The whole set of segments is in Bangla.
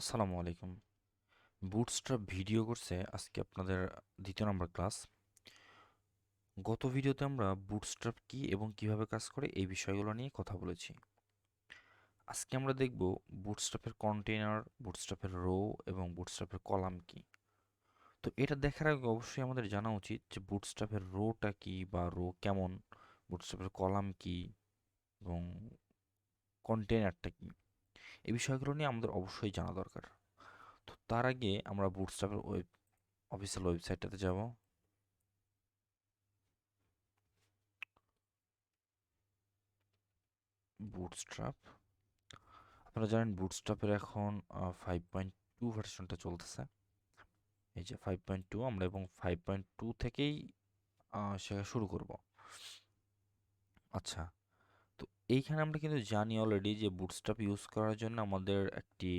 আসসালামু আলাইকুম। বুটস্ট্র্যাপ ভিডিও কোর্সে আজকে আপনাদের দ্বিতীয় নম্বর ক্লাস। গত ভিডিওতে আমরা বুটস্ট্র্যাপ কি এবং কিভাবে কাজ করে এই বিষয়গুলো নিয়ে কথা বলেছি। আজকে আমরা দেখব বুটস্ট্র্যাপের কন্টেইনার, বুটস্ট্র্যাপের রো এবং বুটস্ট্র্যাপের কলাম কি। তো এটা দেখার আগে অবশ্যই আমাদের জানা উচিত যে বুটস্ট্র্যাপের রোটা কি বা রো কেমন, বুটস্ট্র্যাপের কলাম কি এবং কন্টেইনারটা কি। এই বিষয়গুলো নিয়ে আমাদের অবশ্যই জানা দরকার। তো তার আগে আমরা বুটস্ট্র্যাপের অফিসিয়াল ওয়েবসাইটটাতে যাব। বুটস্ট্র্যাপ, আপনারা জানেন বুটস্ট্র্যাপের এখন 5.2 ভার্সনটা চলতেছে। এই যে 5.2, আমরা এবং 5.2 থেকেই শেখা শুরু করব। আচ্ছা, তো এইখানে আমরা কিন্তু জানি অলরেডি যে বুটস্ট্র্যাপ ইউজ করার জন্য আমাদের একটি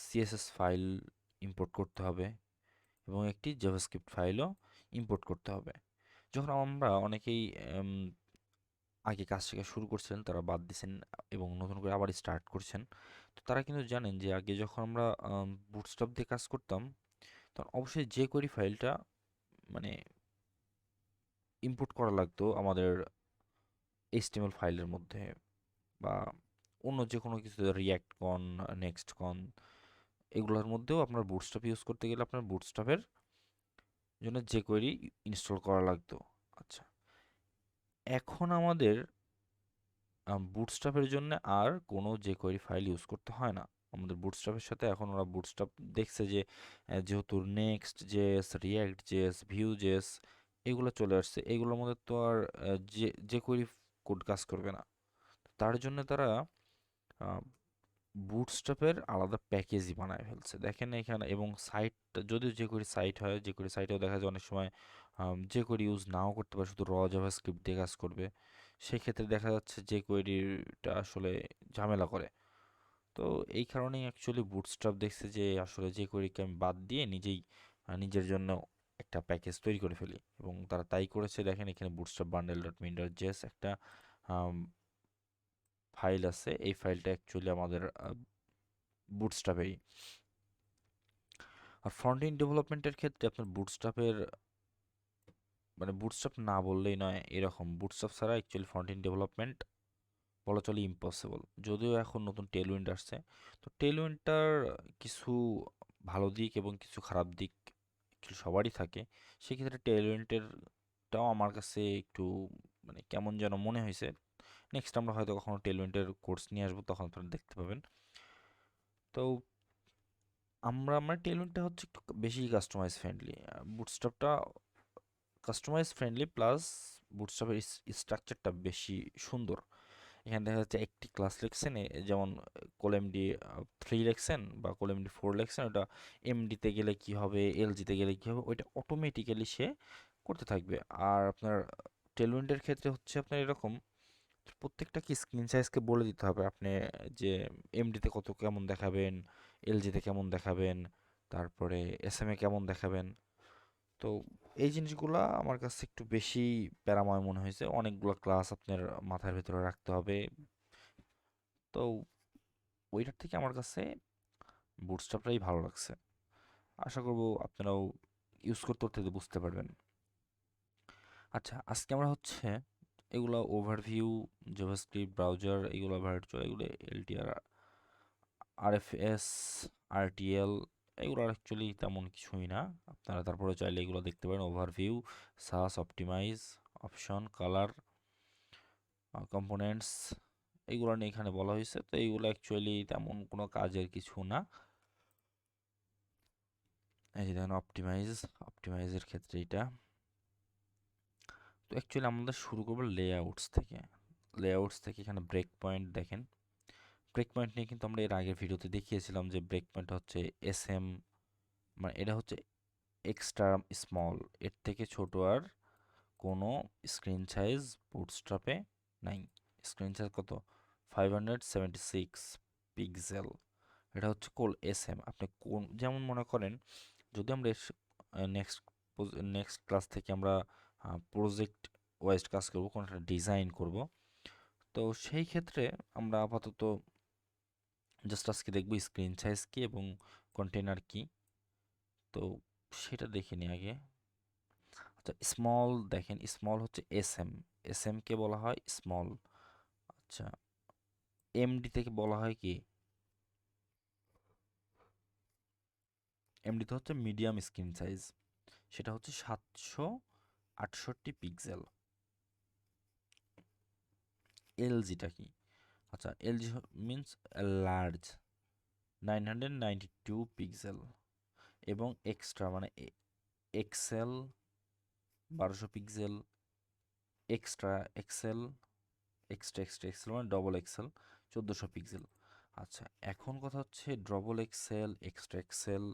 সিএসএস ফাইল ইম্পোর্ট করতে হবে এবং একটি জাভাস্ক্রিপ্ট ফাইলও ইম্পোর্ট করতে হবে। যখন আমরা অনেকেই আগে কাজ শেখা শুরু করছেন তারা বাদ দিছেন এবং নতুন করে আবার স্টার্ট করছেন, তো তারা কিন্তু জানেন যে আগে যখন আমরা বুটস্ট্র্যাপ দিয়ে কাজ করতাম তখন অবশ্যই যে কোয়েরি ফাইলটা মানে ইনপুট করা লাগতো আমাদের এইচটিএমএল ফাইলের মধ্যে বা অন্য যে কোনো কিছু, রিয়াক্ট কন, নেক্সট কন, এগুলোর মধ্যেও আপনার বুটস্ট্র্যাপ ইউজ করতে গেলে আপনার বুটস্ট্র্যাপের জন্য যে কোয়েরি ইনস্টল করা লাগতো। আচ্ছা, এখন আমাদের বুটস্ট্র্যাপের জন্য আর কোনো jQuery ফাইল ইউজ করতে হয় না। আমাদের বুটস্ট্র্যাপের সাথে এখন ওরা বুটস্ট্র্যাপ দেখছে যে যেহেতু next JS, react JS, view JS এগুলো চলে আসছে, এগুলোর মধ্যে তো আর jQuery কোড কাজ করবে না। তার জন্য তারা বুটস্ট্র্যাপের আলাদা প্যাকেজই বানায় ফেলছে, দেখেন এখানে। এবং সাইট, যদিও jQuery সাইট হয়, jQuery সাইটেও দেখা যায় অনেক সময় jQuery ইউজ নাও করতে পারে, শুধু জাভাস্ক্রিপ্ট দিয়ে কাজ করবে। সেক্ষেত্রে দেখা যাচ্ছে jQueryটা আসলে ঝামেলা করে। তো এই কারণেই অ্যাকচুয়ালি বুটস্ট্র্যাপ দেখছে যে আসলে jQueryকে আমি বাদ দিয়ে নিজেই নিজের জন্য একটা প্যাকেজ তৈরি করে ফেলি, এবং তারা তাই করেছে। দেখেন এখানে বুটস্ট্র্যাপ বান্ডেল ডট min.js একটা ফাইল আছে। এই ফাইলটা অ্যাকচুয়ালি আমাদের বুটস্ট্র্যাপেই। আর ফ্রন্ট এন্ড ডেভেলপমেন্টের ক্ষেত্রে আপনার বুটস্ট্র্যাপের মানে বুটস্ট্র্যাপ না বললেই নয় এরকম। বুটস্ট্র্যাপ ছাড়া অ্যাকচুয়ালি ফ্রন্ট এন্ড ডেভেলপমেন্ট বলা চলে ইম্পসিবল। যদিও এখন নতুন টেলউইন্ড আসছে, তো টেলউইন্ডটার কিছু ভালো দিক এবং কিছু খারাপ দিক actually সবারই থাকে। সেক্ষেত্রে টেলউইন্ডেরটাও আমার কাছে একটু কেমন যেন মনে হয়েছে। নেক্সট আমরা হয়তো কখনো টেলউইন্ডের কোর্স নিয়ে আসবো, তখন আপনারা দেখতে পাবেন। তো আমার টেলউইন্ডটা হচ্ছে একটু বেশি কাস্টমাইজ ফ্রেন্ডলি। বুটস্ট্র্যাপটা কাস্টমাইজ ফ্রেন্ডলি প্লাস বুটস্ট্র্যাপের স্ট্রাকচারটা বেশি সুন্দর। এখানে দেখা যাচ্ছে একটি ক্লাস লিখছেন, যেমন কোলএমডি 3 লিখছেন বা কোলএমডি 4 লিখছেন, ওটা এমডিতে গেলে কি হবে, এলজিতে গেলে কি হবে, ওইটা অটোমেটিক্যালি সে করতে থাকবে। আর আপনার টেলউইন্ডের ক্ষেত্রে হচ্ছে আপনার এরকম প্রত্যেকটা কি স্ক্রিন সাইজকে বলে দিতে হবে আপনি, যে এমডিতে কত কেমন দেখাবেন, এলজিতে কেমন দেখাবেন, তারপরে এসএমএ কেমন দেখাবেন। তো এই জিনিসগুলা আমার কাছে একটু বেশি প্যারাময় মনে হয়েছে। অনেকগুলো ক্লাস আপনার মাথার ভেতরে রাখতে হবে। তো ওইটার থেকে আমার কাছে বুটস্ট্র্যাপটাই ভালো লাগছে। আশা করব আপনারাও ইউজ করতে করতে বুঝতে পারবেন। আচ্ছা, আজকে আমরা হচ্ছে এগুলো ওভারভিউ, জাভাস্ক্রিপ্ট ব্রাউজার, এগুলো ভার্চুয়াল, এগুলো এলটিআর, আরএফএস, আরটিএল, এগুলো অ্যাকচুয়ালি তেমন কিছুই না। আপনারা তারপরে চাইলে এগুলো দেখতে পারেন। Overview, Sass, optimize, option, colour, components, এগুলো নিয়ে এখানে বলা হয়েছে। তো এইগুলো অ্যাকচুয়ালি তেমন কোনো কাজের কিছু না। এই যে দেখেন অপটিমাইজের ক্ষেত্রে এটা। তো অ্যাকচুয়ালি আমাদের শুরু করবো লেআউটস থেকে এখানে ব্রেক পয়েন্ট দেখেন। ব্রেক পয়েন্ট নিয়ে কিন্তু আমরা এর আগের ভিডিওতে দেখিয়েছিলাম যে ব্রেক পয়েন্ট হচ্ছে এসএম, মানে এটা হচ্ছে এক্সট্রা স্মল, এর থেকে ছোট আর কোনো স্ক্রিন সাইজ বুটস্ট্র্যাপে নাই। স্ক্রিন সাইজ কত? 576 পিক্সেল। এটা হচ্ছে এসএম। আপনি কোন, যেমন মনে করেন যদি আমরা নেক্সট নেক্সট ক্লাস থেকে আমরা প্রজেক্ট ওয়াইজ কাজ করব, কোনো একটা ডিজাইন করব, তো সেই ক্ষেত্রে আমরা আপাতত জাস্ট আজকে দেখবো স্ক্রিন সাইজ কি এবং কন্টেনার কি, তো সেটা দেখে নিই আগে। আচ্ছা, স্মল দেখেন, স্মল হচ্ছে এস এম কে বলা হয় স্মল। আচ্ছা, এমডি থেকে বলা হয় কি, এমডি তো হচ্ছে মিডিয়াম স্ক্রিন সাইজ, সেটা হচ্ছে 768 পিক্সেল। এলজিটা কি? আচ্ছা, এলজি মিনস লার্জ, 992 পিক্সেল। এবং এক্সট্রা মানে XL 1200 pixel, extra XL, extra মানে ডবল এক্সেল 1400 পিক্সেল। আচ্ছা, এখন কথা হচ্ছে double XL, extra XL,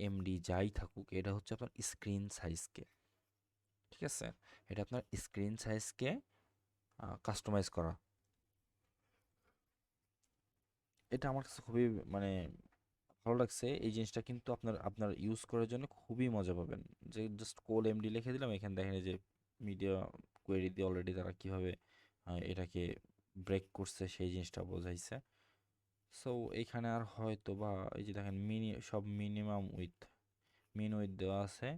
MD যাই থাকুক, এটা হচ্ছে আপনার স্ক্রিন সাইজকে, ঠিক আছে, এটা আপনার স্ক্রিন সাইজকে কাস্টমাইজ করা। এটা আমার কাছে খুবই মানে ভালো লাগছে এই জিনিসটা, কিন্তু আপনার আপনার ইউজ করার জন্য খুবই মজা পাবেন। যে জাস্ট কোল এমডি লিখে দিলাম, এখানে দেখেন যে মিডিয়া কোয়েরি দিয়ে অলরেডি তারা কীভাবে এটাকে ব্রেক করছে সেই জিনিসটা বোঝাইছে। সো এইখানে আর হয়তো বা এই যে দেখেন সব মিন উইথ দেওয়া আছে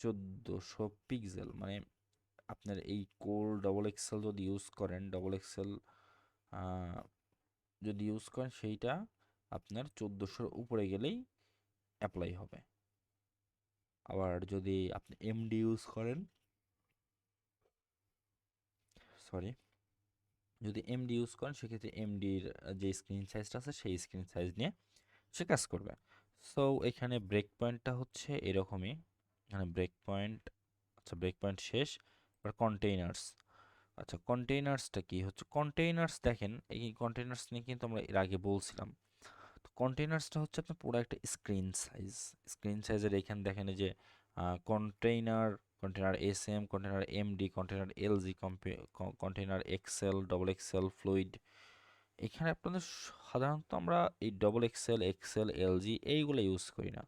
1400 পিক্সেল, মানে আপনার এই কোল ডবল এক্সেল যদি ইউজ করেন, ডবল এক্সেল যদি ইউজ করেন, সেইটা আপনার 1400-র উপরে গেলেই অ্যাপ্লাই হবে। আবার যদি আপনি এমডি ইউজ করেন, সরি, যদি এমডি ইউজ করেন সেক্ষেত্রে এমডির যে স্ক্রিন সাইজটা আছে সেই স্ক্রিন সাইজ নিয়ে সে কাজ করবে। সো এখানে ব্রেক পয়েন্টটা হচ্ছে এরকমই, এখানে ব্রেক পয়েন্ট, আচ্ছা ব্রেক পয়েন্ট শেষ। এবার কন্টেইনার্স। আচ্ছা, কন্টেইনার্সটা কি হচ্ছে? কন্টেইনার্স দেখেন, এই কন্টেইনার্স নিয়ে কিন্তু আমরা এর আগে বলছিলাম। তো কন্টেইনার্সটা হচ্ছে আপনার পুরো একটা স্ক্রিন সাইজের এখানে দেখেন এই যে container, container SM, container MD, container LG, container XL, double XL, fluid. এখানে আপনাদের সাধারণত আমরা এই ডবল এক্সেল, এক্সেল, এলজি এইগুলো ইউজ করি না।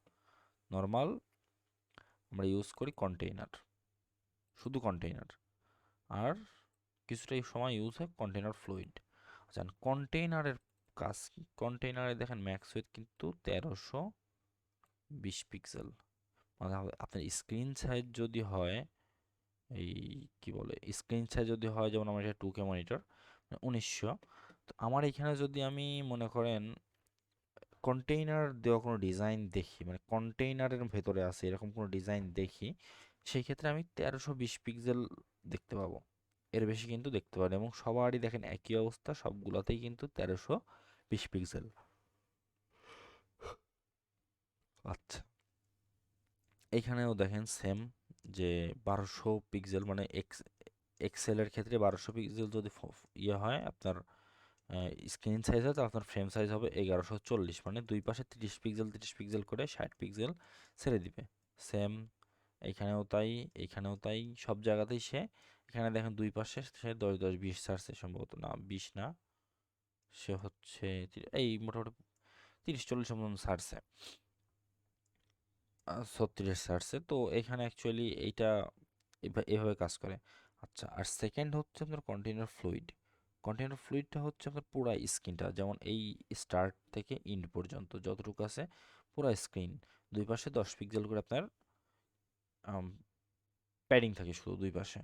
নর্মাল আমরা ইউজ করি কন্টেইনার, শুধু কন্টেইনার। আর কিছুটা এই সময় ইউজ হয় কন্টেইনার ফ্লুইড। আচ্ছা, কন্টেইনারের কাজ কি? কন্টেইনারে দেখেন ম্যাক্স উইথ কিন্তু 1320 পিক্সেল। মানে আপনার স্ক্রিন সাইজ যদি হয়, এই কি বলে, স্ক্রিন সাইজ যদি হয়, যেমন আমার এটা 2K মনিটর 1900, তো আমার এখানে যদি আমি মনে করেন কন্টেইনার দেওয়া কোনো ডিজাইন দেখি, মানে কন্টেইনারের ভেতরে আছে এরকম কোনো ডিজাইন দেখি, সেই ক্ষেত্রে আমি 1320 পিক্সেল দেখতে পাবো। এর বেশি কিন্তু দেখতে পারেন, এবং সবারই দেখেন একই অবস্থা, সবগুলোতেই কিন্তু 1320 পিক্সেল। আচ্ছা, এখানেও দেখেন সেম, যে 1200 পিক্সেল, মানে এক্সেলের ক্ষেত্রে 1200 পিক্সেল যদি ইয়ে হয় আপনার স্ক্রিন সাইজ হয়, তো আপনার ফ্রেম সাইজ হবে 1140, মানে দুই পাশে 30 পিক্সেল 30 পিক্সেল করে 60 পিক্সেল ছেড়ে দিবে। সেম এইখানেও তাই, এইখানেও তাই, সব জায়গাতেই সে, এখানে দেখেন দুই পাশে সে 10 10 20 ছাড়ছে, সম্ভবত না 20 না, সে হচ্ছে এই মোটামুটি 30 40 মতন ছাড়ছে, 36 ছাড়ছে। তো এখানে অ্যাকচুয়ালি এইটা এভাবে কাজ করে। আচ্ছা, আর সেকেন্ড হচ্ছে আপনার কন্টেইনার ফ্লুইডটা হচ্ছে আপনার পুরা স্ক্রিনটা, যেমন এই স্টার্ট থেকে ইন্ড পর্যন্ত যতটুকু আছে পুরা স্ক্রিন, দুই পাশে 10 পিক্সেল করে আপনার প্যাডিং থাকে শুধু দুই পাশে।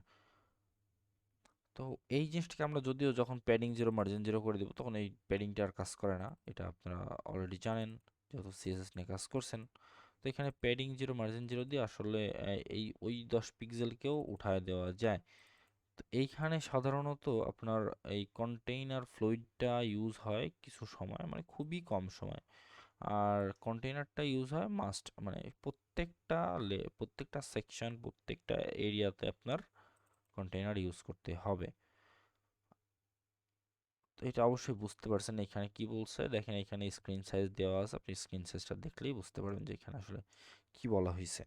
তো এই জিনিসটাকে আমরা যদিও যখন প্যাডিং জিরো মার্জিন জিরো করে দেবো, তখন এই প্যাডিংটা আর কাজ করে না, এটা আপনারা অলরেডি জানেন যেহেতু সিএসএস নিয়ে কাজ করছেন। তো এখানে প্যাডিং জিরো মার্জিন জিরো দিয়ে আসলে এই ওই 10 পিক্সেলকেও উঠায় দেওয়া যায়। তো এইখানে সাধারণত আপনার এই কন্টেইনার ফ্লুইডটা ইউজ হয় কিছু সময়, মানে খুবই কম সময়। আর কন্টেইনারটা ইউজ হয় মাস্ট, মানে প্রত্যেকটা সেকশন, প্রত্যেকটা এরিয়াতে আপনার কন্টেইনার ইউজ করতে হবে। তো এটা অবশ্যই বুঝতে পারছেন এখানে কি বলছে, দেখেন এখানে স্ক্রিন সাইজ দেওয়া আছে, আপনি স্ক্রিন সাইজটা দেখলেই বুঝতে পারবেন যে এখানে আসলে কি বলা হয়েছে।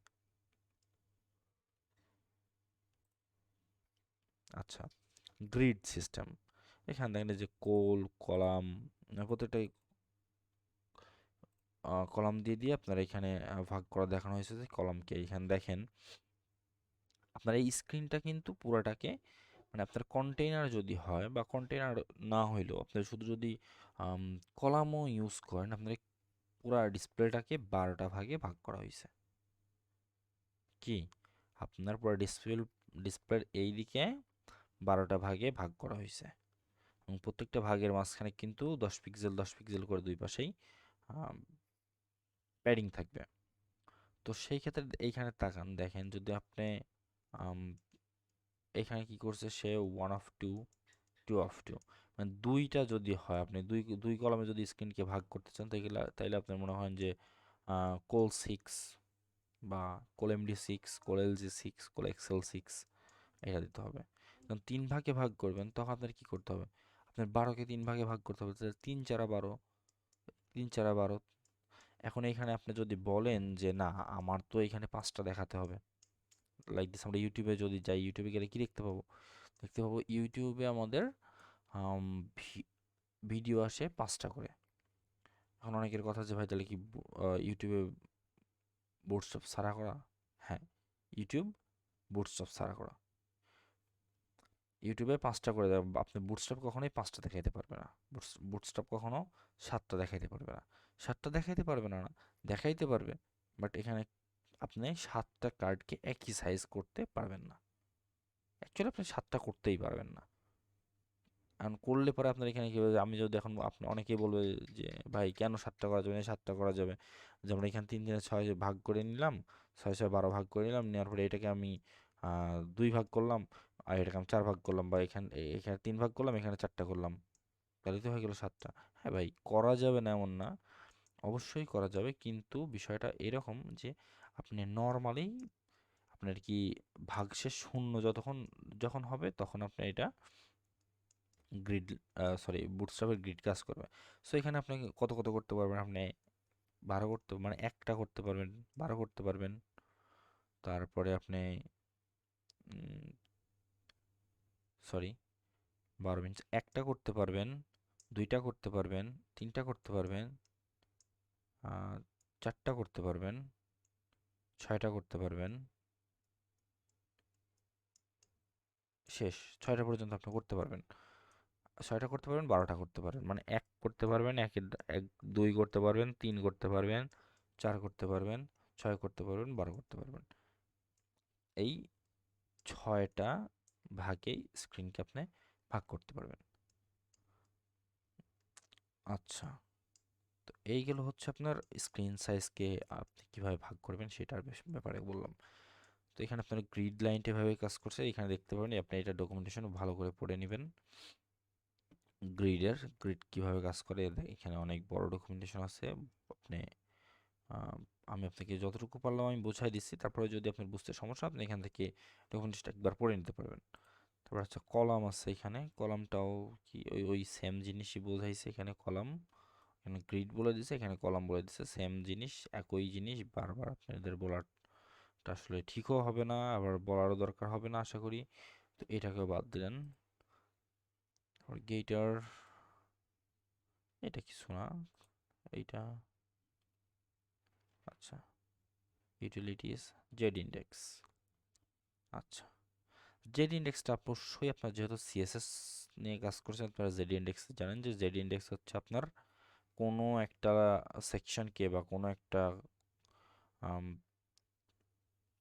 আচ্ছা, গ্রিড সিস্টেম, এখানে দেখেন এই যে কলাম, প্রত্যেকটা কলাম দিয়ে দিয়ে আপনার এখানে ভাগ করা দেখানো হয়েছে যে কলামকে। এখানে দেখেন আপনার এই স্ক্রিনটা কিন্তু পুরোটাকে মানে আপনার কন্টেইনার যদি হয় বা কন্টেইনার না হইলেও আপনার শুধু যদি কলামও ইউজ করেন, আপনার পুরা ডিসপ্লেটাকে 12টা ভাগে ভাগ করা হয়েছে। কি আপনার পুরো ডিসপ্লের এই দিকে 12টা ভাগে ভাগ করা হয়েছে, এবং প্রত্যেকটা ভাগের মাঝখানে কিন্তু 10 পিক্সেল 10 পিক্সেল করে দুই পাশেই প্যাডিং থাকবে। তো সেই ক্ষেত্রে এইখানে তাকান, দেখেন যদি আপনি আম, এখানে কি করছে সে 1 of 2 2 of 2, মানে দুইটা যদি হয়, আপনি দুই দুই কলামে যদি স্ক্রিনকে ভাগ করতে চান তাইলে আপনার মনে হয় যে কোল 6 বা কোল MD6, কোল LG6, কোল XL6 এটা দিতে হবে। যখন 3 ভাগে ভাগ করবেন তখন আপনার কি করতে হবে, আপনার 12কে 3 ভাগে ভাগ করতে হবে, তাহলে 3 4 12, 3 4 12। এখন এইখানে আপনি যদি বলেন যে না আমার তো এখানে 5টা দেখাতে হবে, লাইক দিস, আমরা ইউটিউবে যদি যাই, ইউটিউবে গেলে কি দেখতে পাবো, দেখতে পাবো ইউটিউবে আমাদের ভিডিও আসে 5টা করে। এখন অনেকের কথা যে ভাই তাহলে কি ইউটিউবে বুটস্ট্র্যাপ ছাড়া করা? হ্যাঁ, ইউটিউব বুটস্ট্র্যাপ ছাড়া করা। ইউটিউবে 5টা করে দেয়, আপনি বুটস্ট্র্যাপ কখনোই 5টা দেখাইতে পারবে না, বুটস্ট্র্যাপ কখনো 7টা দেখাইতে পারবে না। 7টা দেখাইতে পারবে না, না দেখাইতে পারবে, বাট এখানে আপনি 7টা কার্ডকে একই সাইজ করতে পারবেন না। অ্যাকচুয়ালি আপনি 7টা করতেই পারবেন না। এখন করলে পরে আপনার এখানে কি হবে, আমি যদি এখন আপনি অনেকেই বলবে যে ভাই কেন 7টা করা যাবে না, 7টা করা যাবে। যেমন এখানে 3 3 6 ভাগ করে নিলাম, 6 6 12 ভাগ করে নিলাম, নেওয়ার পরে এটাকে আমি 2 ভাগ করলাম, আর এটাকে আমি 4 ভাগ করলাম, বা এখানে এখানে 3 ভাগ করলাম, এখানে 4টা করলাম, তাহলে তো হয়ে গেল 7টা। হ্যাঁ ভাই, করা যাবে না এমন না, অবশ্যই করা যাবে, কিন্তু বিষয়টা এরকম যে আপনি নর্মালি আপনার কি ভাগশেষ শূন্য যখন হবে তখন আপনি এটা গ্রিড, সরি, বুটস্ট্র্যাপের গ্রিড কাজ করবে। সো এখানে আপনি কত কত করতে পারবেন, আপনি 12 করতে, মানে একটা করতে পারবেন, 12 করতে পারবেন, তারপরে আপনি সরি 12 মিনিট একটা করতে পারবেন, 2টা করতে পারবেন, 3টা করতে পারবেন, 4টা করতে পারবেন, 6টা করতে পারবেন, শেষ 6টা পর্যন্ত আপনি করতে পারবেন। 6টা করতে পারবেন, 12টা করতে পারবেন, মানে এক করতে পারবেন, এক 2 করতে পারবেন, 3 করতে পারবেন, 4 করতে পারবেন, 6 করতে পারবেন, 12 করতে পারবেন। এই 6টা ভাগেই স্ক্রিনকে আপনি ভাগ করতে পারবেন। আচ্ছা, তো এইগুলো হচ্ছে আপনার স্ক্রিন সাইজকে আপনি কিভাবে ভাগ করবেন সেটার ব্যাপারে বললাম। তো এখানে আপনার গ্রিড লাইনটা এভাবে কাজ করছে, এখানে দেখতে পারেন, আপনি এটা ডকুমেন্টেশন ভালো করে পড়ে নেবেন। গ্রিড কিভাবে কাজ করে, এখানে অনেক বড় ডকুমেন্টেশন আছে। আপনি আহ, আমি আপনাকে যতটুকু পারলাম আমি বোঝাই দিচ্ছি, তারপরে যদি আপনার বুঝতে সমস্যা আপনি এখান থেকে ডকুমেন্টেশনটা একবার পড়ে নিতে পারবেন। তারপর হচ্ছে কলাম আছে, এখানে কলামটাও কি ওই ওই সেম জিনিসই বোঝাইছে, এখানে কলাম, এখানে গ্রিড বলে দিছে, এখানে কলাম বলে দিছে, সেম জিনিস, একই জিনিস বারবার আপনাদের বলারটা আসলে ঠিকও হবে না, আবার বলারও দরকার হবে না আশা করি। তো এটাকেও বাদ দিলেন। গেটার এটা কিছু না, এইটা আচ্ছা, ইউটিলিটিস, জেড ইন্ডেক্স। আচ্ছা, জেড ইন্ডেক্সটা অবশ্যই আপনার যেহেতু সিএসএস নিয়ে কাজ করছেন, আপনারা জেড ইন্ডেক্স জানেন যে জেড ইন্ডেক্স হচ্ছে আপনার কোনো একটা সেকশনকে বা কোনো একটা আম,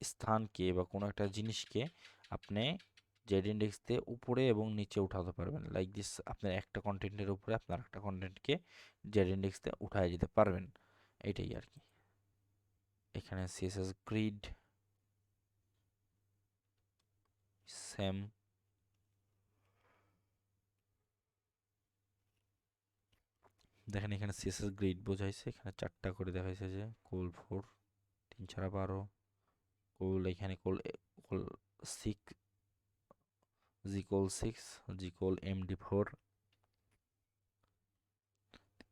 স্থানকে বা কোনো একটা জিনিসকে আপনি জেড ইন্ডেক্স দিয়ে উপরে এবং নিচে উঠাতে পারবেন, লাইক দিস, আপনার একটা কন্টেন্টের উপরে আপনার একটা কন্টেন্টকে জেড ইন্ডেক্স দিয়ে উঠায় যেতে পারবেন, এটাই আর কি। এখানে সিএসএস গ্রিড সেম, দেখেন এখানে সিএসএস গ্রিড বোঝাইছে, এখানে 4টা করে দেখাইছে যে কোল 4, 3 4 12, কোল এখানে কোল 6, জি কোল 6, জি কোল MD4।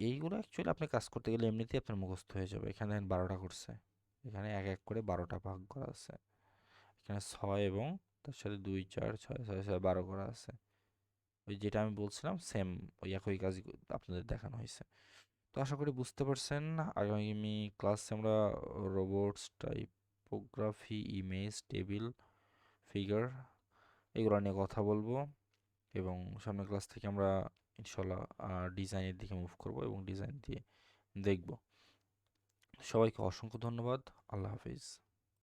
এইগুলো অ্যাকচুয়ালি আপনি কাজ করতে গেলে এমনিতেই আপনার মুখস্থ হয়ে যাবে। এখানে দেখেন 12টা করছে, এখানে এক এক করে 12টা ভাগ করা আছে, এখানে 6 এবং তার সাথে 2 4 6 6 6 12 করা আছে। ওই যেটা আমি বলছিলাম সেম, ওই একই কাজই আপনাদের দেখানো হয়েছে। তো আশা করি বুঝতে পারছেন। আগামী ক্লাসে আমরা robots, typography, image, table, figure এগুলো নিয়ে কথা বলবো, এবং সামনের ক্লাস থেকে আমরা ইনশাল্লাহ ডিজাইনের দিকে মুভ করব এবং ডিজাইন দিয়ে দেখব। সবাইকে অসংখ্য ধন্যবাদ। আল্লাহ হাফিজ।